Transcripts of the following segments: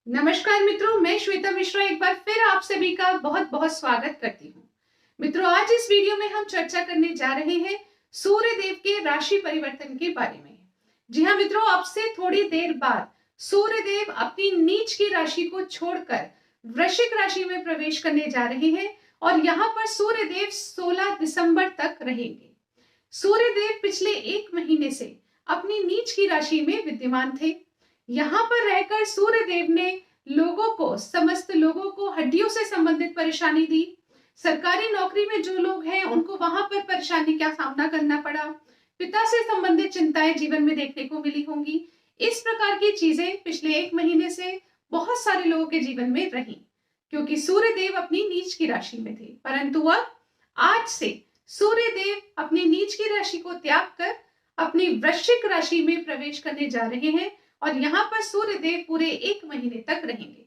नमस्कार मित्रों, मैं श्वेता मिश्रा एक बार फिर आप सभी का बहुत बहुत स्वागत करती हूँ। मित्रों, आज इस वीडियो में हम चर्चा करने जा रहे हैं सूर्य देव के राशि परिवर्तन के बारे में। जी हाँ मित्रों, अब से थोड़ी देर बाद सूर्य देव अपनी नीच की राशि को छोड़कर वृश्चिक राशि में प्रवेश करने जा रहे हैं और यहाँ पर सूर्य देव 16 दिसंबर तक रहेंगे। सूर्य देव पिछले एक महीने से अपनी नीच की राशि में विद्यमान थे। यहाँ पर रहकर सूर्य देव ने समस्त लोगों को हड्डियों से संबंधित परेशानी दी। सरकारी नौकरी में जो लोग हैं उनको वहां पर परेशानी का सामना करना पड़ा। पिता से संबंधित चिंताएं जीवन में देखने को मिली होंगी। इस प्रकार की चीजें पिछले एक महीने से बहुत सारे लोगों के जीवन में रही, क्योंकि सूर्य देव अपनी नीच की राशि में थे। परंतु अब आज से सूर्य देव अपनी नीच की राशि को त्याग कर अपनी वृश्चिक राशि में प्रवेश करने जा रहे हैं और यहाँ पर सूर्य देव पूरे एक महीने तक रहेंगे।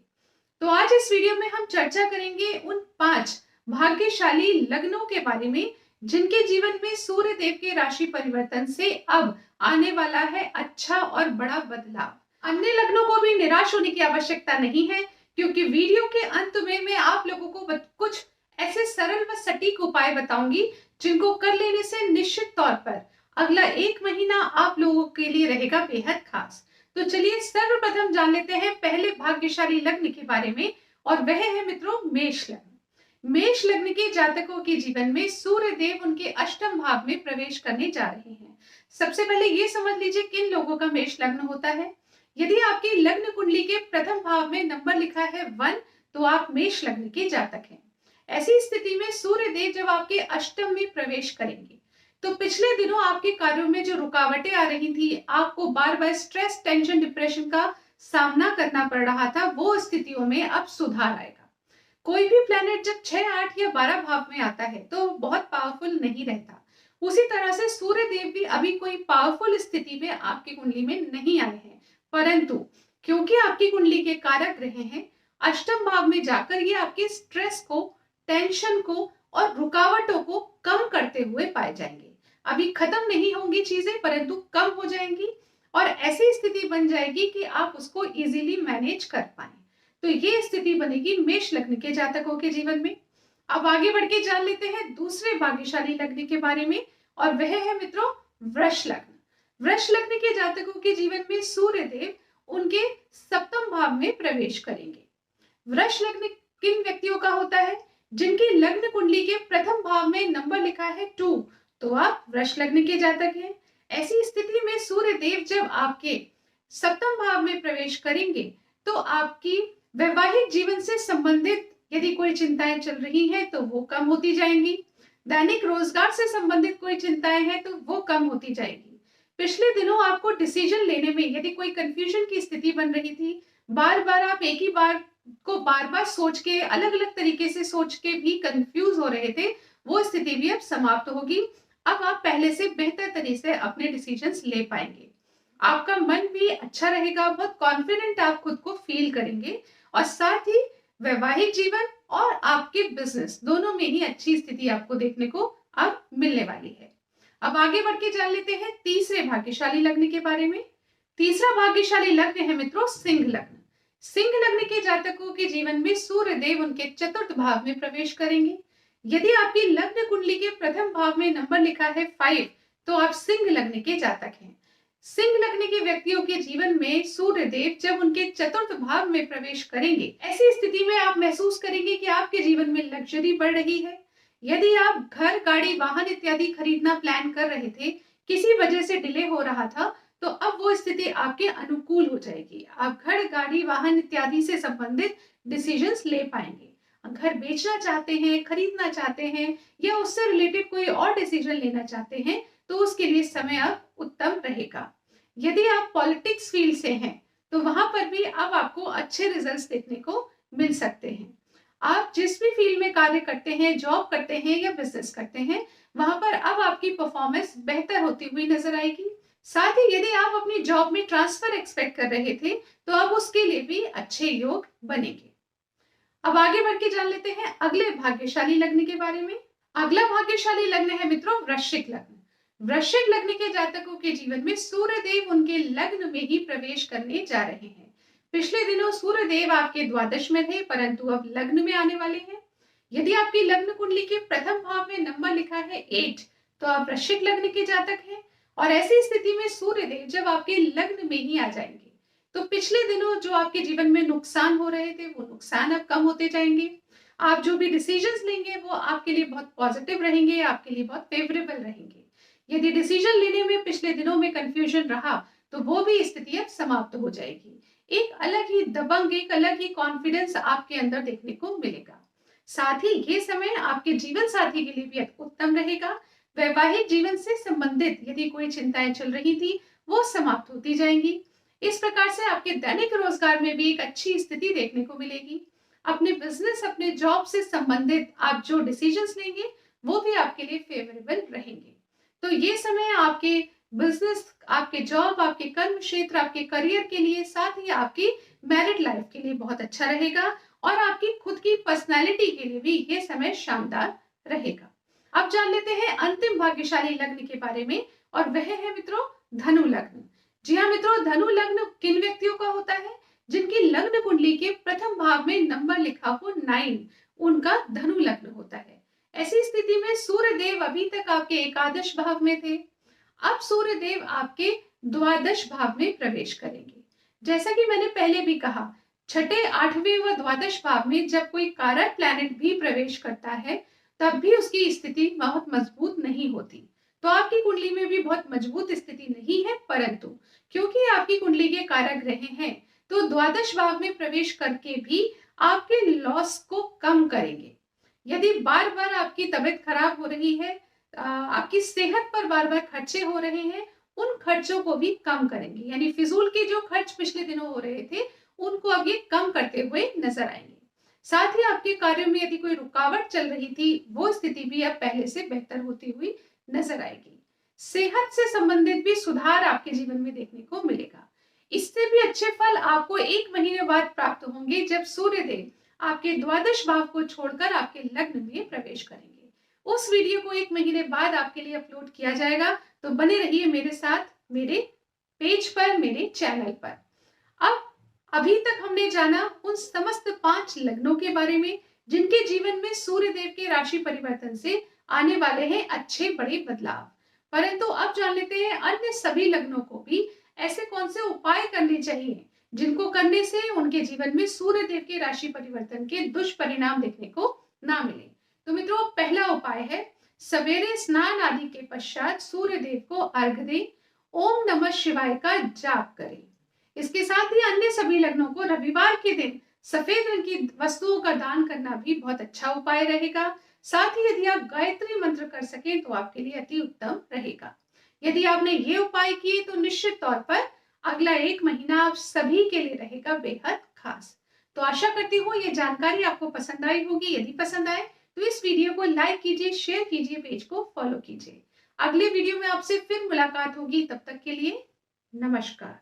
तो आज इस वीडियो में हम चर्चा करेंगे उन 5 भाग्यशाली लग्नों के बारे में जिनके जीवन में सूर्य देव के राशि परिवर्तन से अब आने वाला है अच्छा और बड़ा बदलाव। अन्य लग्नों को भी निराश होने की आवश्यकता नहीं है, क्योंकि वीडियो के अंत में मैं आप लोगों को कुछ ऐसे सरल व सटीक उपाय बताऊंगी जिनको कर लेने से निश्चित तौर पर अगला एक महीना आप लोगों के लिए रहेगा बेहद खास। तो चलिए सर्वप्रथम जान लेते हैं पहले भाग्यशाली लग्न के बारे में, और वह है मित्रों मेष लग्न। मेष लग्न के जातकों के जीवन में सूर्य देव उनके अष्टम भाव में प्रवेश करने जा रहे हैं। सबसे पहले ये समझ लीजिए किन लोगों का मेष लग्न होता है। यदि आपकी लग्न कुंडली के प्रथम भाव में नंबर लिखा है 1, तो आप मेष लग्न के जातक हैं। ऐसी स्थिति में सूर्य देव जब आपके अष्टम में प्रवेश करेंगे तो पिछले दिनों आपके कार्यों में जो रुकावटें आ रही थी, आपको बार बार स्ट्रेस, टेंशन, डिप्रेशन का सामना करना पड़ रहा था, वो स्थितियों में अब सुधार आएगा। कोई भी प्लैनेट जब 6, 8 या 12 भाव में आता है तो बहुत पावरफुल नहीं रहता। उसी तरह से सूर्य देव भी अभी कोई पावरफुल स्थिति में आपकी कुंडली में नहीं आए हैं, परंतु क्योंकि आपकी कुंडली के कारक ग्रह हैं, अष्टम भाव में जाकर ये आपके स्ट्रेस को, टेंशन को और रुकावटों को कम करते हुए पाए जाएंगे। अभी खत्म नहीं होंगी चीजें, परंतु कम हो जाएंगी और ऐसी स्थिति बन जाएगी कि आप उसको इजीली मैनेज कर पाए। तो ये स्थिति बनेगी मेष लग्न के जातकों के जीवन में। अब आगे बढ़ के जान लेते हैं दूसरे भाग्यशाली लग्न के बारे में, और वह है मित्रों वृष लग्न। वृष लग्न के जातकों के जीवन में सूर्य देव उनके सप्तम भाव में प्रवेश करेंगे। वृष लग्न किन व्यक्तियों का होता है? जिनकी लग्न कुंडली के प्रथम भाव में नंबर लिखा है 2, तो आप वृष लग्न के जातक हैं। ऐसी स्थिति में सूर्य देव जब आपके सप्तम भाव में प्रवेश करेंगे तो आपकी वैवाहिक जीवन से संबंधित यदि कोई चिंताएं चल रही हैं तो वो कम होती जाएंगी। दैनिक रोजगार से संबंधित कोई चिंताएं हैं तो वो कम होती जाएगी। पिछले दिनों आपको डिसीजन लेने में यदि कोई कंफ्यूजन की स्थिति बन रही थी, बार बार आप एक ही बार को बार बार सोच के, अलग अलग तरीके से सोच के भी कंफ्यूज हो रहे थे, वो स्थिति भी अब समाप्त होगी। अब आप पहले से बेहतर तरीके से अपने डिसीजंस ले पाएंगे। आपका मन भी अच्छा रहेगा, बहुत कॉन्फिडेंट आप खुद को फील करेंगे और साथ ही वैवाहिक जीवन और आपके बिजनेस दोनों में ही अच्छी स्थिति आपको देखने को अब मिलने वाली है। अब आगे बढ़ के जान लेते हैं तीसरे भाग्यशाली लग्न के बारे में। तीसरा भाग्यशाली लग्न है मित्रों सिंह लग्न। सिंह लग्न के जातकों के जीवन में सूर्य देव उनके चतुर्थ भाव में प्रवेश करेंगे। यदि आपकी लग्न कुंडली के प्रथम भाव में नंबर लिखा है 5, तो आप सिंह लग्न के जातक हैं। सिंह लग्न के व्यक्तियों के जीवन में सूर्य देव जब उनके चतुर्थ भाव में प्रवेश करेंगे, ऐसी स्थिति में आप महसूस करेंगे कि आपके जीवन में लग्जरी बढ़ रही है। यदि आप घर, गाड़ी, वाहन इत्यादि खरीदना प्लान कर रहे थे, किसी वजह से डिले हो रहा था, तो अब वो स्थिति आपके अनुकूल हो जाएगी। आप घर, गाड़ी, वाहन इत्यादि से संबंधित डिसीजंस ले पाएंगे। घर बेचना चाहते हैं, खरीदना चाहते हैं या उससे रिलेटेड कोई और डिसीजन लेना चाहते हैं, तो उसके लिए समय अब उत्तम रहेगा। यदि आप पॉलिटिक्स फील्ड से हैं तो वहां पर भी अब आपको अच्छे रिजल्ट्स देखने को मिल सकते हैं। आप जिस भी फील्ड में कार्य करते हैं, जॉब करते हैं या बिजनेस करते हैं, वहां पर अब आपकी परफॉर्मेंस बेहतर होती हुई नजर आएगी। साथ ही यदि आप अपनी जॉब में ट्रांसफर एक्सपेक्ट कर रहे थे तो अब उसके लिए भी अच्छे योग बनेंगे। अब आगे बढ़ के जान लेते हैं अगले भाग्यशाली लग्न के बारे में। अगला भाग्यशाली लग्न है मित्रों वृश्चिक लग्न। वृश्चिक लग्न के जातकों के जीवन में सूर्य देव उनके लग्न में ही प्रवेश करने जा रहे हैं। पिछले दिनों सूर्य देव आपके द्वादश में थे, परंतु अब लग्न में आने वाले हैं। यदि आपकी लग्न कुंडली के प्रथम भाव में नंबर लिखा है 8, तो आप वृश्चिक लग्न के जातक हैं। और ऐसी स्थिति में सूर्य देव जब आपके लग्न में ही आ जाएंगे, तो पिछले दिनों जो आपके जीवन में नुकसान हो रहे थे, वो नुकसान अब कम होते जाएंगे। आप जो भी डिसीजंस लेंगे वो आपके लिए बहुत पॉजिटिव रहेंगे, आपके लिए बहुत फेवरेबल रहेंगे। यदि डिसीजन लेने में पिछले दिनों में कंफ्यूजन रहा, तो वो भी स्थिति अब समाप्त हो जाएगी। एक अलग ही दबंग, एक अलग ही कॉन्फिडेंस आपके अंदर देखने को मिलेगा। साथ ही ये समय आपके जीवन साथी के लिए भी उत्तम रहेगा। वैवाहिक जीवन से संबंधित यदि कोई चिंताएं चल रही थी, वो समाप्त होती जाएंगी। इस प्रकार से आपके दैनिक रोजगार में भी एक अच्छी स्थिति देखने को मिलेगी। अपने बिजनेस, अपने जॉब से संबंधित आप जो डिसीजंस लेंगे, वो भी आपके लिए फेवरेबल रहेंगे। तो ये समय आपके बिजनेस, आपके जॉब, आपके कर्म क्षेत्र, आपके करियर के लिए, साथ ही आपकी मैरिड लाइफ के लिए बहुत अच्छा रहेगा और आपकी खुद की पर्सनैलिटी के लिए भी ये समय शानदार रहेगा। अब जान लेते हैं अंतिम भाग्यशाली लग्न के बारे में, और वह है मित्रों धनु लग्न। जी हाँ मित्रों, धनु लग्न किन व्यक्तियों का होता है? जिनकी लग्न कुंडली के प्रथम भाव में नंबर लिखा हो 9, उनका धनु लग्न होता है। ऐसी स्थिति में सूर्य देव अभी तक आपके एकादश भाव में थे, अब सूर्य देव आपके द्वादश भाव में प्रवेश करेंगे। जैसा कि मैंने पहले भी कहा, छठे, आठवें व द्वादश भाव में जब कोई कारक प्लैनेट भी प्रवेश करता है, तब भी उसकी स्थिति बहुत मजबूत नहीं होती। तो आपकी कुंडली में भी बहुत मजबूत स्थिति नहीं है, परंतु क्योंकि आपकी कुंडली के कारक ग्रह हैं, तो द्वादश भाव में प्रवेश करके भी आपके लॉस को कम करेंगे। यदि बार बार आपकी तबीयत खराब हो रही है, आपकी सेहत पर बार बार खर्चे हो रहे हैं, उन खर्चों को भी कम करेंगे। यानी फिजूल के जो खर्च पिछले दिनों हो रहे थे, उनको अब ये कम करते हुए नजर आएंगे। साथ ही आपके कार्यों में यदि कोई रुकावट चल रही थी, वो स्थिति भी अब पहले से बेहतर होती हुई नजर आएगी। सेहत से संबंधित भी सुधार आपके जीवन में देखने को मिलेगा। इससे भी अच्छे फल आपको 1 महीने बाद प्राप्त होंगे, जब सूर्य देव आपके द्वादश भाव को छोड़कर आपके लग्न में प्रवेश करेंगे। उस वीडियो को 1 महीने बाद आपके लिए अपलोड किया जाएगा, तो बने रहिए मेरे साथ, मेरे पेज पर, मेरे चैनल पर। अब अभी तक हमने जाना उन समस्त 5 लग्नों के बारे में, जिनके जीवन में सूर्य देव के राशि परिवर्तन से आने वाले हैं अच्छे बड़े बदलाव। परंतु अब जान लेते हैं अन्य सभी लग्नों को भी ऐसे कौन से उपाय करने चाहिए, जिनको करने से उनके जीवन में सूर्य देव के राशि परिवर्तन के दुष्परिणाम देखने को ना मिले। तो मित्रों, पहला उपाय है सवेरे स्नान आदि के पश्चात सूर्य देव को अर्घ्य दें, ओम नमः शिवाय का जाप करें। इसके साथ ही अन्य सभी लग्नों को रविवार के दिन सफेद रंग की वस्तुओं का दान करना भी बहुत अच्छा उपाय रहेगा। साथ ही यदि आप गायत्री मंत्र कर सकें, तो आपके लिए अति उत्तम रहेगा। यदि आपने ये उपाय किए, तो निश्चित तौर पर अगला 1 महीना आप सभी के लिए रहेगा बेहद खास। तो आशा करती हूँ ये जानकारी आपको पसंद आई होगी। यदि पसंद आए तो इस वीडियो को लाइक कीजिए, शेयर कीजिए, पेज को फॉलो कीजिए। अगले वीडियो में आपसे फिर मुलाकात होगी, तब तक के लिए नमस्कार।